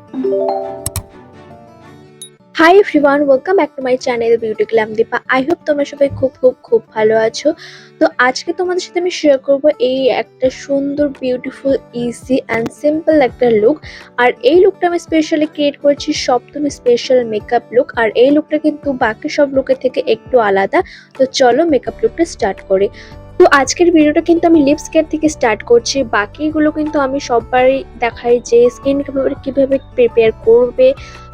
High everyone, welcome back to my channel beauty glam Deepa. I hope তোমরা সবাই খুব খুব খুব ভালো আছো। তো আজকে তোমাদের সাথে আমি শেয়ার করব এই একটা সুন্দর বিউটিফুল ইজি অ্যান্ড সিম্পল একটা লুক। আর এই লুকটা আমি স্পেশালি ক্রিয়েট করেছি সপ্তমী স্পেশাল মেকআপ লুক। আর এই লুকটা কিন্তু বাকি সব লুকের থেকে একটু আলাদা। তো চলো মেকআপ লুকটা স্টার্ট করি। তো আজকের ভিডিওটা কিন্তু আমি লিপস কেয়ার থেকে স্টার্ট করছি। বাকিগুলো কিন্তু আমি সবারই দেখাই যে স্কিন কিভাবে প্রিপেয়ার করবে।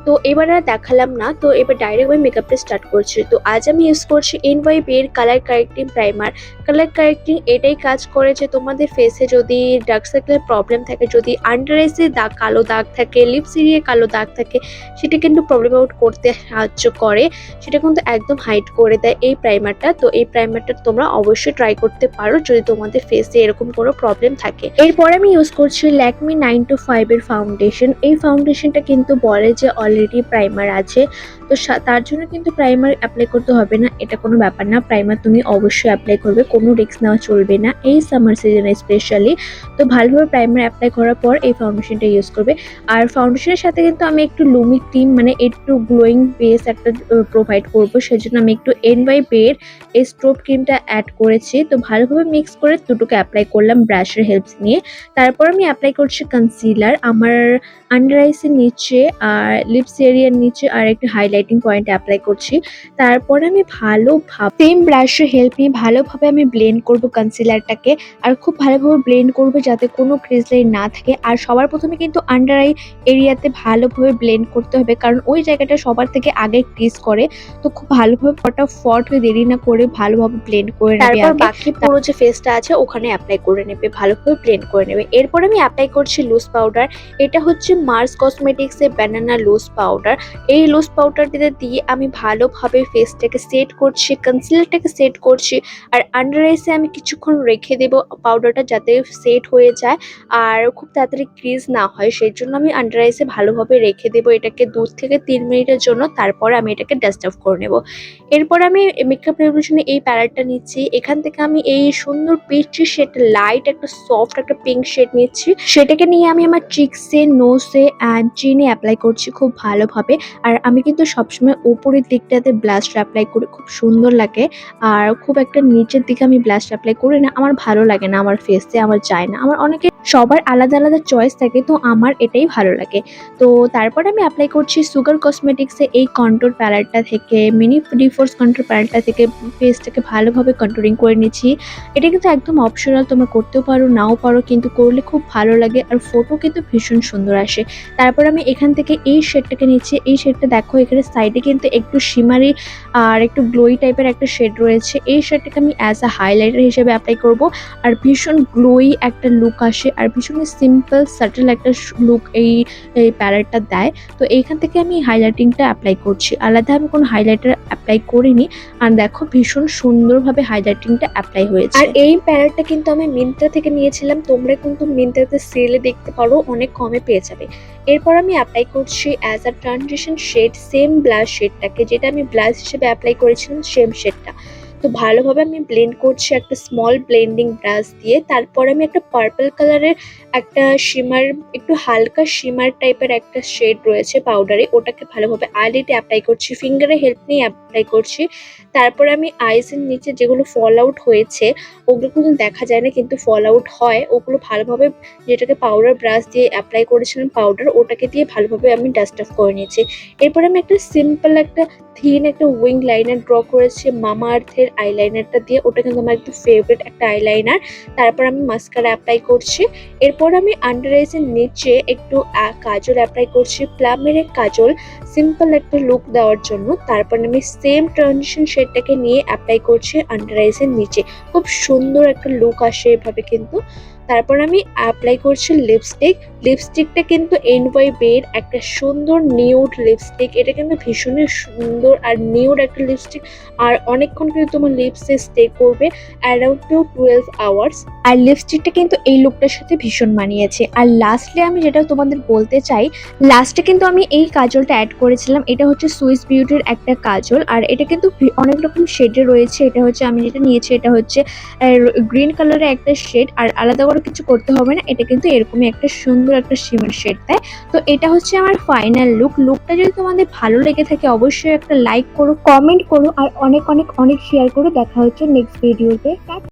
তো এবার আর দেখালাম না, তো এবার ডাইরেক্ট ওই মেকআপটা স্টার্ট করছি। তো আজ আমি ইউজ করছি এনওয়াইবি এর colour correcting primer. Colour correcting এটাই কাজ করে যে তোমাদের ফেসে যদি ডার্ক সার্কেলের প্রবলেম থাকে, যদি আন্ডার আইসে দাগ কালো দাগ থাকে, লিপস এরিয়ায় কালো দাগ থাকে, সেটা কিন্তু প্রবলেম আউট করতে সাহায্য করে। সেটা কিন্তু একদম হাইড করে দেয় এই প্রাইমারটা। তো এই প্রাইমারটা তোমরা অবশ্যই ট্রাই করতে পারো যদি তোমাদের ফেসে এরকম কোনো প্রবলেম থাকে। এরপর আমি ইউজ করছি ল্যাকমি 925 এর ফাউন্ডেশন। এই ফাউন্ডেশনটা কিন্তু বলে যে অলরেডি প্রাইমার আছে, তো তার জন্য কিন্তু প্রাইমার অ্যাপ্লাই করতে হবে না, এটা কোনো ব্যাপার না। প্রাইমার তুমি অবশ্যই অ্যাপ্লাই করবে, কোনো রিস্ক নেওয়া চলবে না এই সামার সিজনে স্পেশালি। তো ভালোভাবে প্রাইমার অ্যাপ্লাই করার পর এই ফাউন্ডেশনটা ইউজ করবে। আর ফাউন্ডেশনের সাথে কিন্তু আমি একটু লুমি ক্রিম মানে একটু গ্লোয়িং বেস একটা প্রোভাইড করবো, সেজন্য আমি একটু এনওয়াইবি এর এই স্ট্রোব ক্রিমটা অ্যাড করেছি। তো ভালোভাবে মিক্স করে দুটোকে অ্যাপ্লাই করলাম ব্রাশের হেল্প নিয়ে। তারপর আমি অ্যাপ্লাই করছি কনসিলার আমার আন্ডার আইসের নিচে আর লিপস এরিয়ার নিচে, আর একটা হাইলাইটিং পয়েন্ট অ্যাপ্লাই করছি। তারপর আমি ভালোভাবে সেম ব্রাশের হেল্প নিয়ে ভালোভাবে আমি ব্লেন্ড করব কনসিলারটাকে। আর খুব ভালোভাবে ব্লেন্ড করবো যাতে কোনো ক্রিজ লাইন না থাকে। আর সবার প্রথমে কিন্তু আন্ডার আই এরিয়াতে ভালোভাবে ব্লেন্ড করতে হবে, কারণ ওই জায়গাটা সবার থেকে আগে ক্রিজ করে। তো খুব ভালোভাবে ফটাফট দেরি না করে ভালোভাবে ব্লেন্ড করে নেবে। তারপর বাকি পুরো যে ফেসটা আছে ওখানে অ্যাপ্লাই করে নেবে, ভালোভাবে ব্লেন্ড করে নেবে। এরপর আমি অ্যাপ্লাই করছি লুজ পাউডার। এটা হচ্ছে মার্স কসমেটিক্স এর ব্যানানা লুজ পাউডার। এই লুজ পাউডারটা দিয়ে আমি ভালোভাবে ফেসটাকে সেট করছি, কনসিলারটাকে সেট করছি। আর আন্ডার আইসে আমি কিছুক্ষণ রেখে দেবো পাউডারটা যাতে সেট হয়ে যায় আর খুব তাড়াতাড়ি ক্রিজ না হয়, সেই জন্য আমি আন্ডার আইসে ভালোভাবে রেখে দেবো এটাকে 2 থেকে 3 মিনিটের জন্য। তারপরে আমি এটাকে ডাস্ট অফ করে নেব। এরপর আমি মেকআপ রেভলিউশনে এই প্যালেটটা নিচ্ছি। এখান থেকে আমি এই সুন্দর পিচি শেড, লাইট একটা সফট একটা পিঙ্ক শেড নিচ্ছি। সেটাকে নিয়ে আমি আমার চিকসে, নোসে অ্যান্ড চিনে অ্যাপ্লাই করছি খুব ভালোভাবে। আর আমি কিন্তু সবসময় উপরের দিকটাতে ব্লাশটা অ্যাপ্লাই করি, খুব সুন্দর লাগে। আর খুব একটা নিচের দিকে আমি ব্লাশটা অ্যাপ্লাই করি না, আমার ভালো লাগে না, আমার ফেসে আমার যায় না। আমার অনেকে সবার আলাদা আলাদা চয়েস থাকে, তো আমার এটাই ভালো লাগে। তো তারপর আমি অ্যাপ্লাই করছি সুগার কসমেটিক্সে এই কন্ট্রোর প্যালেটটা থেকে, মিনি ডিফোর্স কন্ট্রোর প্যালেটটা থেকে ফেসটাকে ভালোভাবে কন্ট্রোলিং করে নিচ্ছি। এটা কিন্তু একদম অপশনাল, তোমরা করতেও পারো নাও পারো, কিন্তু করলে খুব ভালো লাগে আর ফটো কিন্তু ভীষণ সুন্দর আসে। তারপর আমি এখান থেকে এই শেডটাকে নিচ্ছি। এই শেডটা দেখো এখানে সাইডে কিন্তু একটু শিমারি আর একটু গ্লোই টাইপের একটা শেড রয়েছে। এই শেডটাকে আমি অ্যাজ আ হাইলাইটার হিসেবে অ্যাপ্লাই করব। আর ভীষণ গ্লোই একটা লুক আসে আর ভীষণ সিম্পল সাটল একটা লুক এই প্যালেটটা দেয়। তো এইখান থেকে আমি হাইলাইটিংটা অ্যাপ্লাই করছি, আলাদা আমি কোনো হাইলাইটার অ্যাপ্লাই করিনি। আর দেখো ভীষণ সুন্দরভাবে হাইলাইটিংটা অ্যাপ্লাই হয়েছে। আর এই প্যালেটটা কিন্তু আমি মিন্ত্রা থেকে নিয়েছিলাম, তোমরা কিন্তু মিন্ত্রাতে সেলে দেখতে পারো, অনেক কমে পেয়ে যাবে। এরপর আমি অ্যাপ্লাই করছি as a transition shade same blush শেডটাকে, যেটা আমি ব্লাশ হিসেবে অ্যাপ্লাই করেছিলাম সেম শেডটা। তো ভালোভাবে আমি ব্লেন্ড করছি একটা স্মল ব্লেন্ডিং ব্রাশ দিয়ে। তারপর আমি একটা পার্পল কালারের একটা শিমার, একটু হালকা শিমার টাইপের একটা শেড রয়েছে পাউডারে, ওটাকে ভালোভাবে আইলিডে অ্যাপ্লাই করছি, ফিঙ্গারের হেল্প নিয়ে অ্যাপ্লাই করছি। তারপরে আমি আইসের নিচে যেগুলো ফল আউট হয়েছে, ওগুলো কিন্তু দেখা যায় না কিন্তু ফল আউট হয়, ওগুলো ভালোভাবে যেটাকে পাউডার ব্রাশ দিয়ে অ্যাপ্লাই করেছিলাম পাউডার, ওটাকে দিয়ে ভালোভাবে আমি ডাস্ট অফ করে নিয়েছি। এরপর আমি একটা সিম্পল একটা থিন একটা উইং লাইনার ড্র করেছি মামা আর্থের আইলাইনারটা দিয়ে, ওটা কিন্তু আমার একটু ফেভারিট একটা আইলাইনার। তারপর আমি মাস্কারা অ্যাপ্লাই করছি। এরপর আমি আন্ডার আইসের নিচে একটু কাজল অ্যাপ্লাই করছি, প্লামের এক কাজল, সিম্পল একটা লুক দেওয়ার জন্য। তারপর আমি সেম ট্রানজিশন শেডটাকে নিয়ে অ্যাপ্লাই করছি আন্ডার আইসের নিচে, খুব সুন্দর একটা লুক আসে এভাবে কিন্তু। তারপর আমি অ্যাপ্লাই করছি লিপস্টিক। লিপস্টিকটা কিন্তু এনওয়াইবি এর একটা সুন্দর নিউড লিপস্টিক, এটা কিন্তু ভীষণই সুন্দর আর নিউড একটা লিপস্টিক। আর অনেকক্ষণ কিন্তু তোমার লিপসে স্টে করবে, অ্যারাউন্ড 12 আওয়ার্স। আর লিপস্টিকটা কিন্তু এই লুকটার সাথে ভীষণ মানিয়েছে। আর লাস্টলি আমি যেটা তোমাদের বলতে চাই, লাস্টে কিন্তু আমি এই কাজলটা অ্যাড করেছিলাম। এটা হচ্ছে সুইস বিউটির একটা কাজল, আর এটা কিন্তু অনেক রকম শেডে রয়েছে। এটা হচ্ছে আমি যেটা নিয়েছি, এটা হচ্ছে গ্রিন কালারের একটা শেড। আর আলাদা করে বড় কিছু করতে হবে না, এটা কিন্তু এরকমই একটা সুন্দর একটা শিমার শেড দেয়। তো এটা হচ্ছে আমার ফাইনাল লুকটা যদি তোমাদের ভালো লেগে থাকে অবশ্যই একটা লাইক করো, কমেন্ট করো আর অনেক অনেক অনেক শেয়ার করো। দেখা হচ্ছে নেক্সট ভিডিওতে।